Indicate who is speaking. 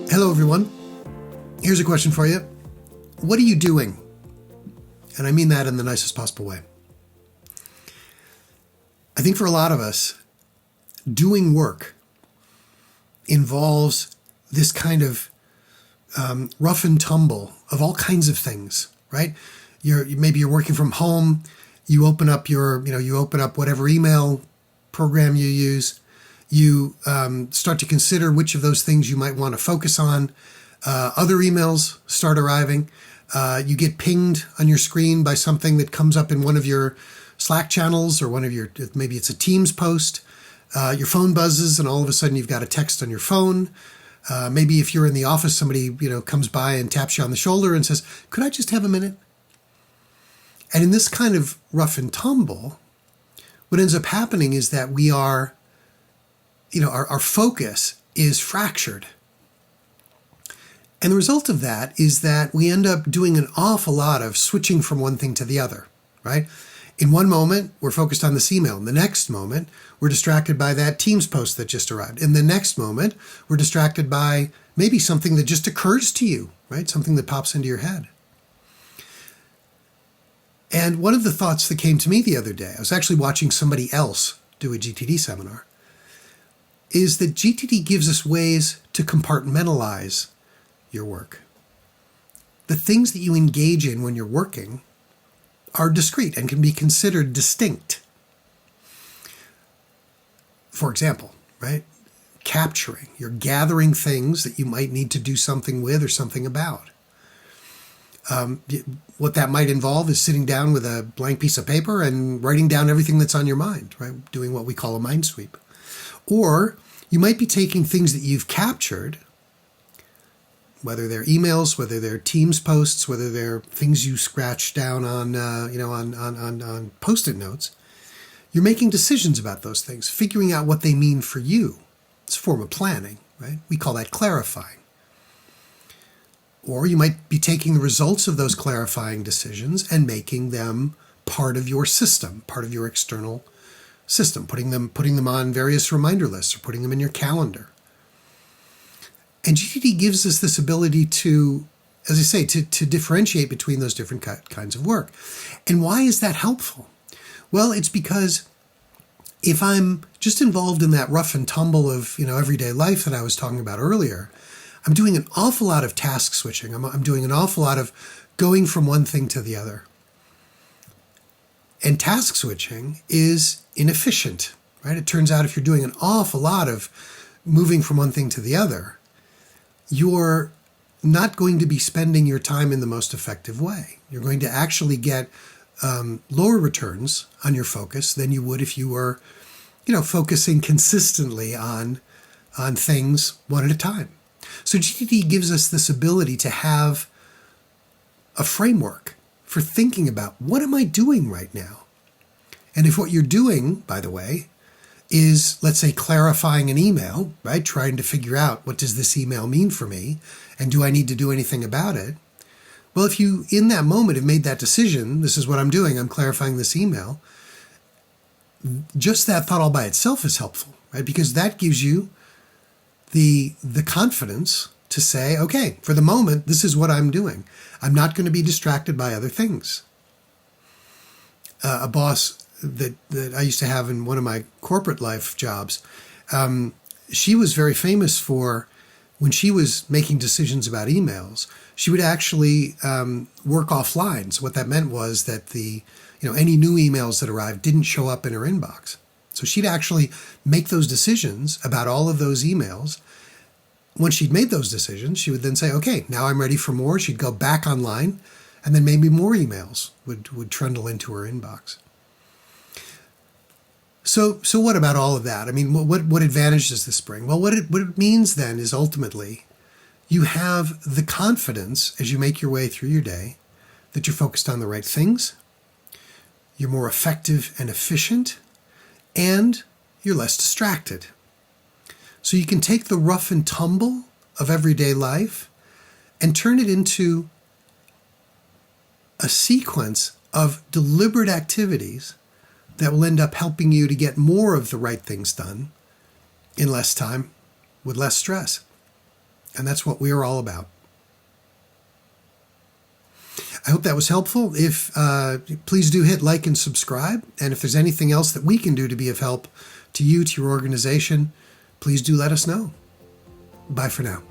Speaker 1: Hello, everyone. Here's a question for you. What are you doing? And I mean that in the nicest possible way. I think for a lot of us, doing work involves this kind of rough and tumble of all kinds of things, right? Maybe you're working from home. You open up whatever email program you use. You start to consider which of those things you might want to focus on. Other emails start arriving. You get pinged on your screen by something that comes up in one of your Slack channels or maybe it's a Teams post. Your phone buzzes and all of a sudden you've got a text on your phone. Maybe if you're in the office, somebody comes by and taps you on the shoulder and says, "Could I just have a minute?" And in this kind of rough and tumble, what ends up happening is that we are our focus is fractured. And the result of that is that we end up doing an awful lot of switching from one thing to the other, right? In one moment, we're focused on this email. In the next moment, we're distracted by that Teams post that just arrived. In the next moment, we're distracted by maybe something that just occurs to you, right? Something that pops into your head. And one of the thoughts that came to me the other day, I was actually watching somebody else do a GTD seminar, is that GTD gives us ways to compartmentalize your work. The things that you engage in when you're working are discrete and can be considered distinct. For example, right? Capturing. You're gathering things that you might need to do something with or something about. What that might involve is sitting down with a blank piece of paper and writing down everything that's on your mind, right? Doing what we call a mind sweep. Or you might be taking things that you've captured, whether they're emails, whether they're Teams posts, whether they're things you scratch down on Post-it notes. You're making decisions about those things, figuring out what they mean for you. It's a form of planning, right? We call that clarifying. Or you might be taking the results of those clarifying decisions and making them part of your system, part of your external system, putting them on various reminder lists or putting them in your calendar. And GTD gives us this ability to, as I say, to differentiate between those different kinds of work. And why is that helpful? Well, it's because if I'm just involved in that rough and tumble of everyday life that I was talking about earlier, I'm doing an awful lot of task switching. I'm doing an awful lot of going from one thing to the other. And task switching is inefficient, right? It turns out if you're doing an awful lot of moving from one thing to the other, you're not going to be spending your time in the most effective way. You're going to actually get lower returns on your focus than you would if you were, focusing consistently on things one at a time. So GTD gives us this ability to have a framework for thinking about what am I doing right now? And if what you're doing, by the way, is, let's say, clarifying an email, right? Trying to figure out what does this email mean for me? And do I need to do anything about it? Well, if you, in that moment, have made that decision, this is what I'm doing, I'm clarifying this email, just that thought all by itself is helpful, right? Because that gives you the confidence to say, okay, for the moment, this is what I'm doing. I'm not going to be distracted by other things. A boss that I used to have in one of my corporate life jobs, she was very famous for, when she was making decisions about emails, she would actually work offline. So what that meant was that any new emails that arrived didn't show up in her inbox. So she'd actually make those decisions about all of those emails. Once she'd made those decisions, she would then say, okay, now I'm ready for more. She'd go back online, and then maybe more emails would trundle into her inbox. So what about all of that? I mean, what advantage does this bring? Well, what it means then is ultimately you have the confidence as you make your way through your day that you're focused on the right things, you're more effective and efficient, and you're less distracted. So you can take the rough and tumble of everyday life and turn it into a sequence of deliberate activities that will end up helping you to get more of the right things done in less time with less stress. And that's what we're all about. I hope that was helpful. If please do hit like and subscribe. And if there's anything else that we can do to be of help to you, to your organization, please do let us know. Bye for now.